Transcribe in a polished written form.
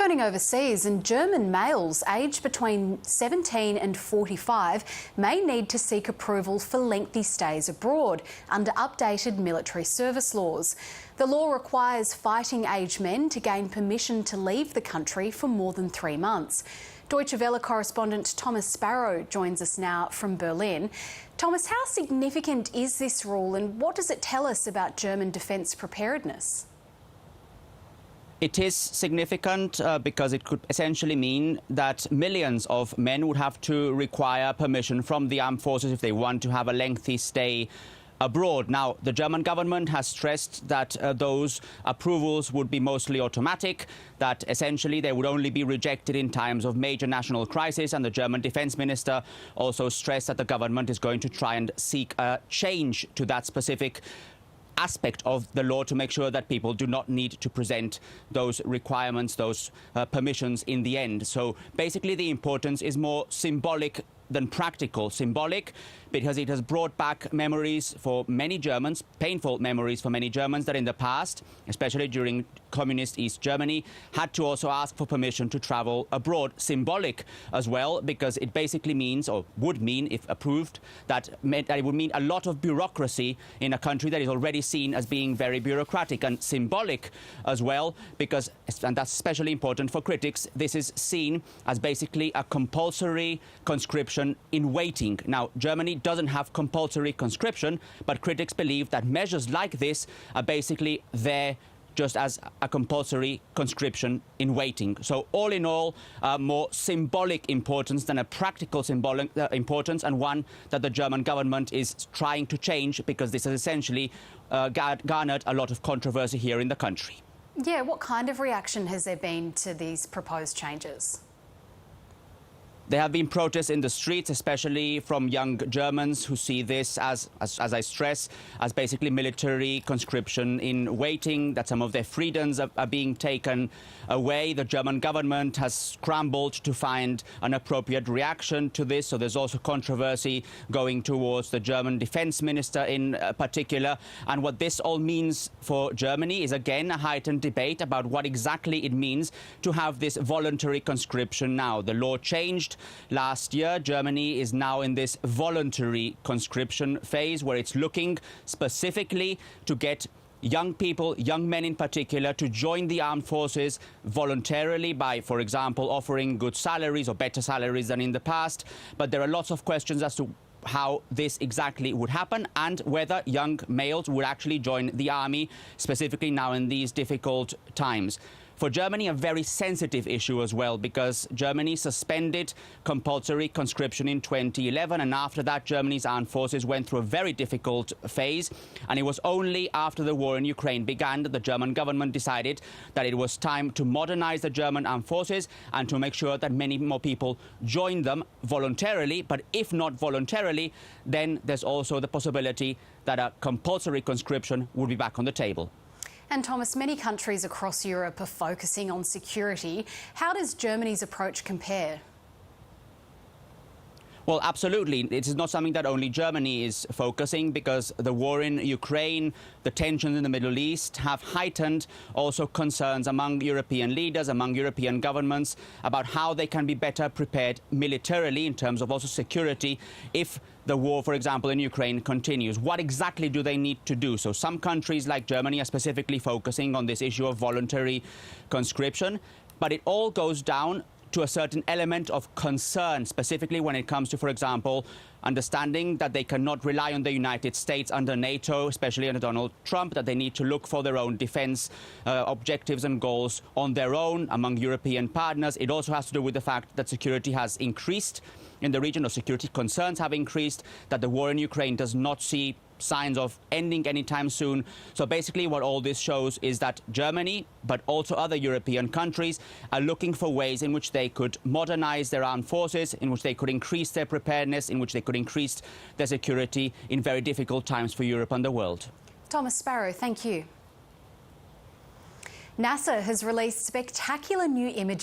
Turning overseas, and German males aged between 17 and 45 may need to seek approval for lengthy stays abroad under updated military service laws. The law requires fighting-age men to gain permission to leave the country for more than 3 months. Deutsche Welle correspondent Thomas Sparrow joins us now from Berlin. Thomas, how significant is this rule and what does it tell us about German defence preparedness? It is significant because it could essentially mean that millions of men would have to require permission from the armed forces if they want to have a lengthy stay abroad. Now, the German government has stressed that those approvals would be mostly automatic, that essentially they would only be rejected in times of major national crisis, and the German defense minister also stressed that the government is going to try and seek a change to that specific aspect of the law to make sure that people do not need to present those requirements, those permissions in the end. So basically the importance is more symbolic than practical. Symbolic because it has brought back memories for many Germans, painful memories for many Germans that in the past, especially during communist East Germany, had to also ask for permission to travel abroad. Symbolic as well because it basically means, or would mean if approved, that it would mean a lot of bureaucracy in a country that is already seen as being very bureaucratic. And symbolic as well because, and that's especially important for critics, this is seen as basically a compulsory conscription in waiting. Now, Germany doesn't have compulsory conscription, but critics believe that measures like this are basically there just as a compulsory conscription in waiting. So all in all, more symbolic importance than a practical symbolic importance, and one that the German government is trying to change because this has essentially garnered a lot of controversy here in the country. Yeah, what kind of reaction has there been to these proposed changes? There have been protests in the streets, especially from young Germans who see this as I stress, as basically military conscription in waiting, that some of their freedoms are being taken away. The German government has scrambled to find an appropriate reaction to this. So there's also controversy going towards the German defense minister in particular. And what this all means for Germany is, again, a heightened debate about what exactly it means to have this voluntary conscription now. The law changed last year. Germany is now in this voluntary conscription phase where it's looking specifically to get young people, young men in particular, to join the armed forces voluntarily by, for example, offering good salaries or better salaries than in the past. But there are lots of questions as to how this exactly would happen and whether young males would actually join the army, specifically now in these difficult times. For Germany, a very sensitive issue as well, because Germany suspended compulsory conscription in 2011, and after that Germany's armed forces went through a very difficult phase, and it was only after the war in Ukraine began that the German government decided that it was time to modernize the German armed forces and to make sure that many more people joined them voluntarily. But if not voluntarily, then there's also the possibility that a compulsory conscription would be back on the table. And Thomas, many countries across Europe are focusing on security. How does Germany's approach compare? Well, absolutely. It is not something that only Germany is focusing, because the war in Ukraine, the tensions in the Middle East have heightened also concerns among European leaders, among European governments, about how they can be better prepared militarily in terms of also security if the war, for example, in Ukraine continues. What exactly do they need to do? So some countries like Germany are specifically focusing on this issue of voluntary conscription, but it all goes down to a certain element of concern, specifically when it comes to, for example, understanding that they cannot rely on the United States under NATO, especially under Donald Trump, that they need to look for their own defense objectives and goals on their own among European partners. It also has to do with the fact that security has increased in the region, or security concerns have increased, that the war in Ukraine does not see signs of ending anytime soon. So basically what all this shows is that Germany, but also other European countries, are looking for ways in which they could modernize their armed forces, in which they could increase their preparedness, in which they could increase their security in very difficult times for Europe and the world. Thomas Sparrow, thank you. NASA has released spectacular new images